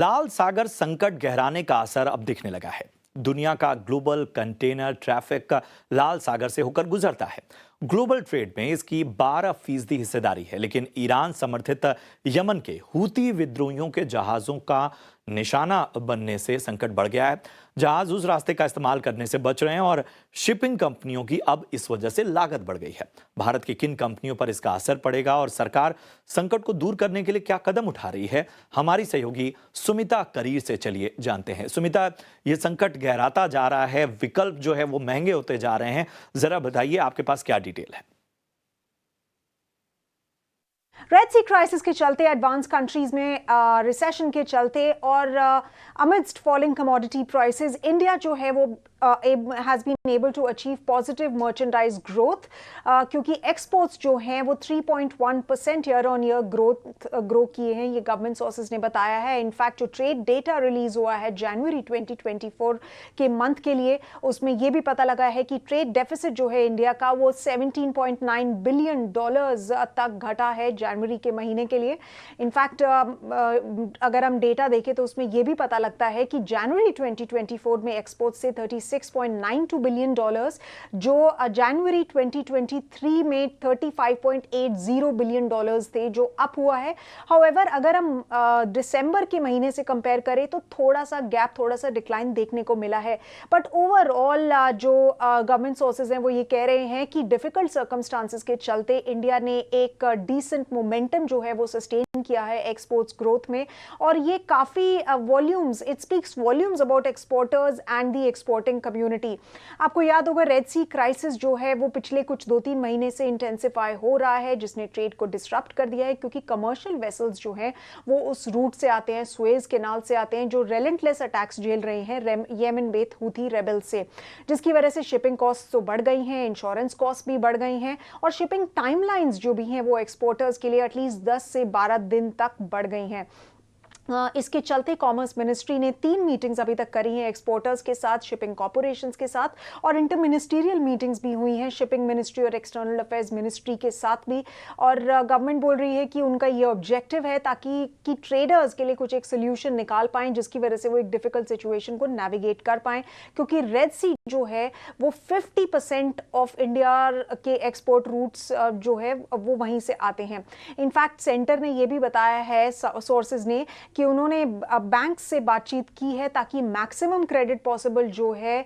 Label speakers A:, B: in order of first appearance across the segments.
A: लाल सागर संकट गहराने का असर अब दिखने लगा है। दुनिया का ग्लोबल कंटेनर ट्रैफिक लाल सागर से होकर गुजरता है। ग्लोबल ट्रेड में इसकी 12% हिस्सेदारी है, लेकिन ईरान समर्थित यमन के हूती विद्रोहियों के जहाजों का निशाना बनने से संकट बढ़ गया है। जहाज उस रास्ते का इस्तेमाल करने से बच रहे हैं और शिपिंग कंपनियों की अब इस वजह से लागत बढ़ गई है। भारत की किन कंपनियों पर इसका असर पड़ेगा और सरकार संकट को दूर करने के लिए क्या कदम उठा रही है, हमारी सहयोगी सुमिता करीर से चलिए जानते हैं। सुमिता, ये संकट गहराता जा रहा है, विकल्प जो है वो महंगे होते जा रहे हैं, जरा बताइए आपके पास क्या डिटेल है?
B: रेड सी क्राइसिस के चलते, एडवांस कंट्रीज में रिसेशन के चलते और amidst falling commodity prices, India जो है वो has been able to achieve positive merchandise growth, क्योंकि एक्सपोर्ट्स जो हैं वो 3.1% ईयर ऑन ईयर ग्रो किए हैं। ये गवर्नमेंट सोर्सेज ने बताया है। इनफैक्ट जो ट्रेड डेटा रिलीज हुआ है जनवरी 2024 के मंथ के लिए, उसमें ये भी पता लगा है कि ट्रेड डेफिसिट जो है इंडिया का वो $17.9 बिलियन तक घटा है जनवरी के महीने के लिए। इनफैक्ट अगर हम डेटा देखें तो उसमें यह भी पता लगता है कि जनवरी 2024 में एक्सपोर्ट से $36.92 बिलियन, जो जनवरी 2023 में $35.80 बिलियन थे, जो अप हुआ है। हाउएवर अगर हम दिसंबर के महीने से कंपेयर करें तो थोड़ा सा गैप, थोड़ा सा डिक्लाइन देखने को मिला है। बट ओवरऑल जो गवर्नमेंट सोर्सेज हैं वो ये कह रहे हैं कि डिफिकल्ट सर्कमस्टांसेस के चलते इंडिया ने एक डिसेंट मोमेंटम जो है वो सस्टेन किया है एक्सपोर्ट्स ग्रोथ में, और ये काफी volumes, it speaks volumes about exporters and the exporting community. आपको याद होगा रेड सी क्राइसिस जो है वो पिछले कुछ 2-3 महीने से इंटेंसिफाई हो रहा है, जिसने ट्रेड को डिसरप्ट कर दिया है, क्योंकि कमर्शियल वेसल्स जो हैं वो उस रूट से आते हैं, सुएज कैनाल से आते हैं, जो रेलेंटलेस अटैक्स झेल रहे हैं येमन बेस्ड हूथी रेबल से, जिसकी वजह से शिपिंग कॉस्ट तो बढ़ गई हैं, इंश्योरेंस कॉस्ट भी बढ़ गई हैं, और शिपिंग टाइमलाइंस जो भी हैं वो एक्सपोर्टर्स के लिए एटलीस्ट 10 से 12 दिन तक बढ़ गई हैं। इसके चलते कॉमर्स मिनिस्ट्री ने 3 मीटिंग्स अभी तक करी हैं एक्सपोर्टर्स के साथ, शिपिंग कॉर्पोरेशंस के साथ, और इंटर मिनिस्ट्रियल मीटिंग्स भी हुई हैं शिपिंग मिनिस्ट्री और एक्सटर्नल अफेयर्स मिनिस्ट्री के साथ भी। और गवर्नमेंट बोल रही है कि उनका ये ऑब्जेक्टिव है ताकि कि ट्रेडर्स के लिए कुछ एक सोल्यूशन निकाल पाएं, जिसकी वजह से वो एक डिफिकल्ट सिचुएशन को नेविगेट कर पाएं, क्योंकि रेड सी जो है वो 50% ऑफ इंडिया के एक्सपोर्ट रूट्स जो है वो वहीं से आते हैं। इनफैक्ट सेंटर ने ये भी बताया है, सोर्सेज ने, कि उन्होंने बैंक से बातचीत की है ताकि मैक्सिमम क्रेडिट पॉसिबल जो है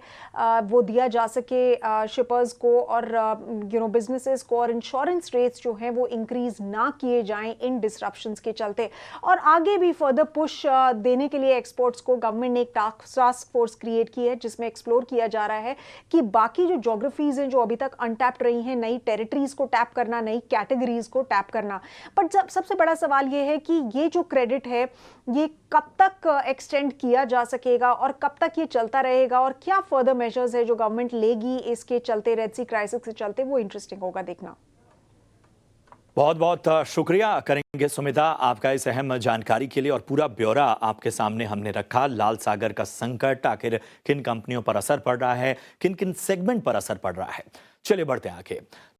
B: वो दिया जा सके शिपर्स को और बिजनेसेस को, और इंश्योरेंस रेट्स जो हैं वो इंक्रीज ना किए जाएं इन डिसरप्शंस के चलते। और आगे भी फर्दर पुश देने के लिए एक्सपोर्ट्स को गवर्नमेंट ने एक टास्क फोर्स क्रिएट की है, जिसमें एक्सप्लोर किया जा रहा है कि बाकी जो ज्योग्राफीज हैं जो अभी तक अनटैप्ड रही हैं, नई टेरिटरीज को टैप करना, नई कैटेगरीज को टैप करना। बट सबसे बड़ा सवाल ये है कि ये जो क्रेडिट है ये कब तक एक्सटेंड किया जा सकेगा और कब तक ये चलता रहेगा, और क्या फर्दर मेजर्स है जो गवर्नमेंट लेगी इसके चलते, रेड सी क्राइसिस के चलते, वो इंटरेस्टिंग होगा देखना।
A: बहुत बहुत शुक्रिया करेंगे सुमिता आपका इस अहम जानकारी के लिए, और पूरा ब्यौरा आपके सामने हमने रखा। लाल सागर का संकट आखिर किन कंपनियों पर असर पड़ रहा है, किन किन सेगमेंट पर असर पड़ रहा है। चलिए बढ़ते हैं आगे।